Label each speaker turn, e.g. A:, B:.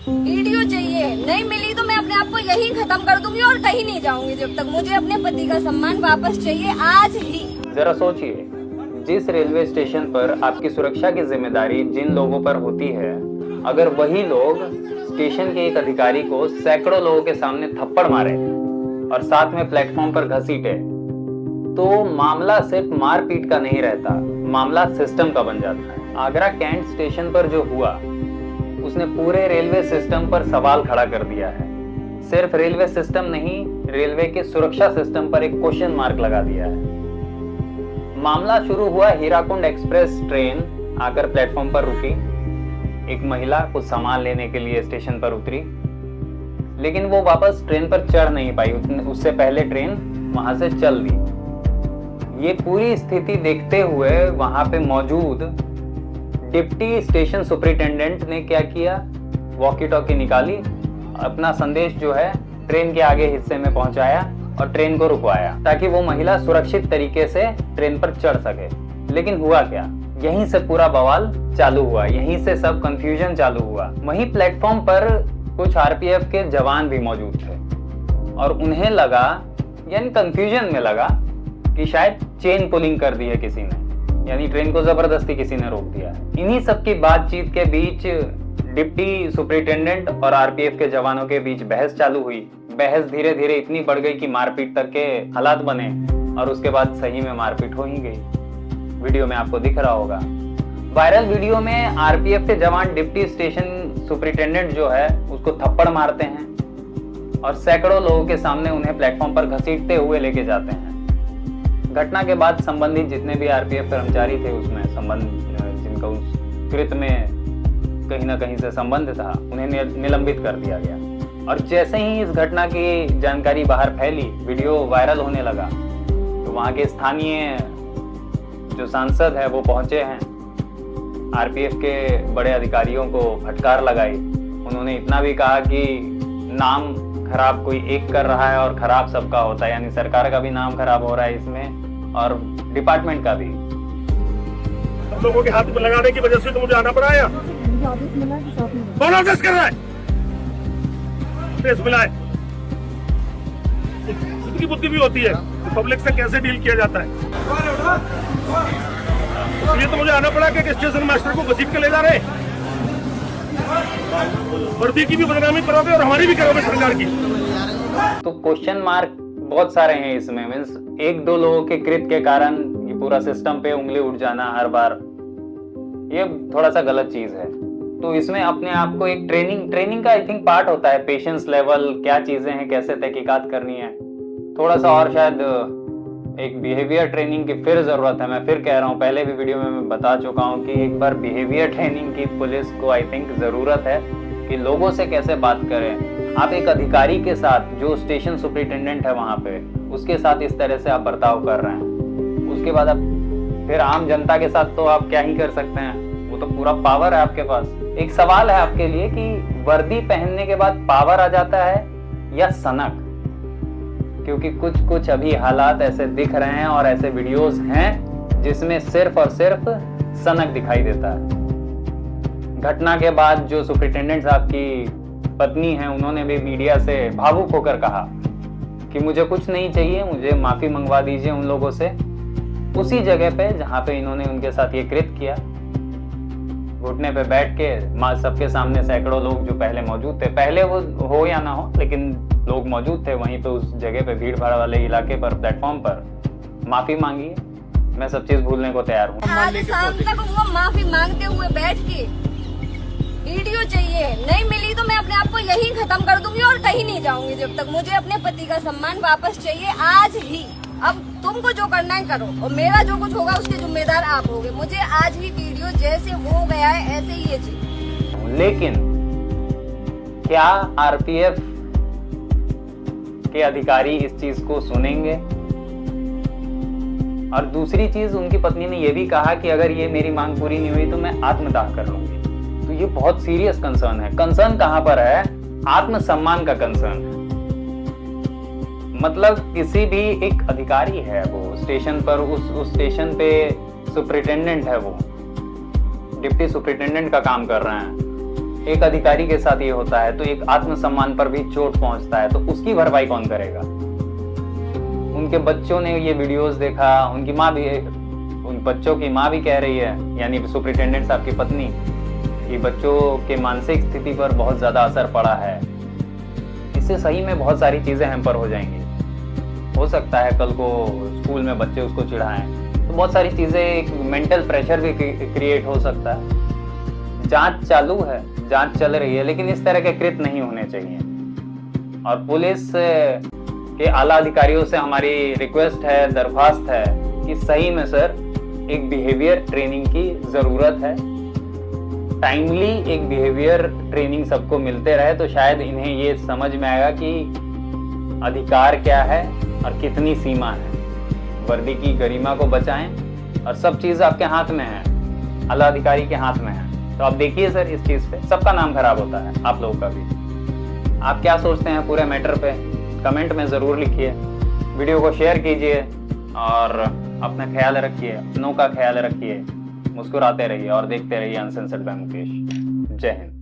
A: Video चाहिए, नहीं मिली तो मैं अपने आप को यही खत्म कर दूंगी और कहीं नहीं जाऊंगी जब तक। मुझे अपने पति का सम्मान वापस चाहिए आज ही।
B: जरा सोचिए, जिस रेलवे स्टेशन पर आपकी सुरक्षा की जिम्मेदारी जिन लोगों पर होती है, अगर वही लोग स्टेशन के एक अधिकारी को सैकड़ों लोगों के सामने थप्पड़ मारे और साथ में प्लेटफॉर्म पर घसीटे, तो मामला सिर्फ मारपीट का नहीं रहता, मामला सिस्टम का बन जाता है। आगरा कैंट स्टेशन पर जो हुआ उसने पूरे रेलवे सिस्टम पर सवाल खड़ा कर दिया है। सिर्फ रेलवे सिस्टम नहीं, रेलवे के सुरक्षा सिस्टम पर एक क्वेश्चन मार्क लगा दिया है। मामला शुरू हुआ, हीराकुंड एक्सप्रेस ट्रेन आकर प्लेटफॉर्म पर रुकी। एक महिला कुछ सामान लेने के लिए स्टेशन पर उतरी, लेकिन वो वापस ट्रेन पर चढ़ नहीं पाई, उससे पहले ट्रेन वहां से चल दी। ये पूरी स्थिति देखते हुए वहां पे मौजूद डिप्टी स्टेशन सुपरिटेंडेंट ने क्या किया, वॉकी टॉकी निकाली, अपना संदेश जो है ट्रेन के आगे हिस्से में पहुंचाया और ट्रेन को रुकवाया ताकि वो महिला सुरक्षित तरीके से ट्रेन पर चढ़ सके। लेकिन हुआ क्या, यहीं से पूरा बवाल चालू हुआ, यहीं से सब कंफ्यूजन चालू हुआ। वहीं प्लेटफॉर्म पर कुछ आरपीएफ के जवान भी मौजूद थे और उन्हें लगा, यानी कंफ्यूजन में लगा कि शायद चेन पुलिंग कर दी है किसी ने, यानी ट्रेन को जबरदस्ती किसी ने रोक दिया है। इन्हीं सब की बातचीत के बीच डिप्टी सुपरिटेंडेंट और आरपीएफ के जवानों के बीच बहस चालू हुई। बहस धीरे धीरे इतनी बढ़ गई कि मारपीट तक के हालात बने और उसके बाद सही में मारपीट हो ही गई। वीडियो में आपको दिख रहा होगा। वायरल वीडियो में आरपीएफ के जवान डिप्टी स्टेशन सुपरिटेंडेंट जो है उसको थप्पड़ मारते हैं और सैकड़ों लोगों के सामने उन्हें प्लेटफॉर्म पर घसीटते हुए लेके जाते हैं। घटना के बाद संबंधित जितने भी आरपीएफ कर्मचारी थे उसमें जिनका उस कृत्य में कहीं ना कहीं से संबंध था, उन्हें निलंबित कर दिया गया। और जैसे ही इस घटना की जानकारी बाहर फैली, वीडियो वायरल होने लगा, तो वहां के स्थानीय जो सांसद है वो पहुंचे हैं, आरपीएफ के बड़े अधिकारियों को फटकार लगाई। उन्होंने इतना भी कहा कि नाम खराब कोई एक कर रहा है और खराब सबका होता है, यानी सरकार का भी नाम खराब हो रहा है इसमें और डिपार्टमेंट का भी।
C: लोगों के हाथ में लगाने की वजह से तो मुझे आना पड़ा है। कौन आदेश कर रहा है? मिला है, उसकी बुद्धि भी होती है तो पब्लिक से कैसे डील किया जाता है। इसलिए तो मुझे आना पड़ा कि स्टेशन मास्टर को घसीट के ले जा रहे, वर्दी की भी बदनामी करोगे और हमारी भी करोगे सरकार की।
B: तो क्वेश्चन मार्क बहुत सारे हैं इसमें, मीन्स एक दो लोगों के कृत्य के कारण ये पूरा सिस्टम पे उंगली उठ जाना हर बार, ये थोड़ा सा गलत चीज है। तो इसमें अपने आप को एक ट्रेनिंग का आई थिंक पार्ट होता है, पेशेंस लेवल, क्या चीजें हैं, कैसे तहकीकात करनी है, थोड़ा सा और शायद एक बिहेवियर ट्रेनिंग की फिर जरूरत है। मैं फिर कह रहा हूँ, पहले भी वीडियो में मैं बता चुका हूँ कि एक बार बिहेवियर ट्रेनिंग की पुलिस को आई थिंक जरूरत है कि लोगों से कैसे बात करें। आप एक अधिकारी के साथ, जो स्टेशन सुपरिटेंडेंट है वहां पे, उसके साथ इस तरह से आप बर्ताव कर रहे हैं, उसके बाद आप फिर आम जनता के साथ तो आप क्या ही कर सकते हैं, वो तो पूरा पावर है आपके पास। एक सवाल है आपके लिए कि वर्दी पहनने के बाद पावर आ जाता है या सनक, क्योंकि कुछ अभी हालात ऐसे दिख रहे हैं और ऐसे वीडियोस हैं जिसमें सिर्फ और सिर्फ सनक दिखाई देता है। घटना के बाद जो सुपरिटेंडेंट साहब की पत्नी है, उन्होंने भी मीडिया से भावुक होकर कहा कि मुझे कुछ नहीं चाहिए, मुझे माफी मंगवा दीजिए उन लोगों से। उसी जगह पे जहां पे इन्होंने उनके साथ ये कृत्य किया, घुटने पे बैठ के सबके सामने सैकड़ों लोग जो पहले मौजूद थे, पहले वो हो या ना हो लेकिन लोग मौजूद थे वहीं पे उस जगह पे, भीड़ भाड़ वाले इलाके पर, प्लेटफॉर्म पर, माफी मांगी है। मैं सब चीज भूलने को तैयार हूँ।
A: आज शाम तक वो माफी मांगते हुए बैठ के वीडियो चाहिए, नहीं मिली तो मैं अपने आप को यही खत्म कर दूंगी और कहीं नहीं जाऊंगी जब तक। मुझे अपने पति का सम्मान वापस चाहिए आज ही। अब तुमको जो करना है करो और मेरा जो कुछ होगा उसके जिम्मेदार आप होगे। मुझे आज ही वीडियो जैसे हो गया है ऐसे ही ये चाहिए।
B: लेकिन क्या आरपीएफ के अधिकारी इस चीज को सुनेंगे? और दूसरी चीज, उनकी पत्नी ने यह भी कहा कि अगर ये मेरी मांग पूरी नहीं हुई तो मैं आत्मदाह कर लूंगी। तो ये बहुत सीरियस कंसर्न है। कंसर्न कहां पर है? आत्मसम्मान का कंसर्न है। मतलब किसी भी एक अधिकारी है, वो स्टेशन पर, उस स्टेशन पे सुपरिटेंडेंट है, वो डिप्टी सुपरिटेंडेंट का काम कर रहे हैं, एक अधिकारी के साथ ये होता है तो एक आत्मसम्मान पर भी चोट पहुंचता है, तो उसकी भरपाई कौन करेगा? उनके बच्चों ने ये वीडियोस देखा, उनकी माँ भी, उन बच्चों की माँ भी कह रही है, यानी सुपरिटेंडेंट साहब की पत्नी, कि बच्चों के मानसिक स्थिति पर बहुत ज्यादा असर पड़ा है। इससे सही में बहुत सारी चीजें हैम्पर हो जाएंगी। हो सकता है कल को स्कूल में बच्चे उसको चिढ़ाएं, तो बहुत सारी चीजें, एक मेंटल प्रेशर भी क्रिएट हो सकता है। जांच चालू है, जांच चल रही है, लेकिन इस तरह के कृत्य नहीं होने चाहिए। और पुलिस के आला अधिकारियों से हमारी रिक्वेस्ट है, दरख्वास्त है कि सही में सर एक बिहेवियर ट्रेनिंग की जरूरत है। टाइमली एक बिहेवियर ट्रेनिंग सबको मिलते रहे तो शायद इन्हें ये समझ में आएगा कि अधिकार क्या है और कितनी सीमा है। वर्दी की गरिमा को बचाएं और सब चीज आपके हाथ में है, आला अधिकारी के हाथ में है। तो आप देखिए सर, इस चीज पे सबका नाम खराब होता है, आप लोगों का भी। आप क्या सोचते हैं पूरे मैटर पे कमेंट में जरूर लिखिए, वीडियो को शेयर कीजिए और अपना ख्याल रखिए, अपनों का ख्याल रखिए, मुस्कुराते रहिए और देखते रहिए अनसेंसर्ड बाय मुकेश। जय हिंद।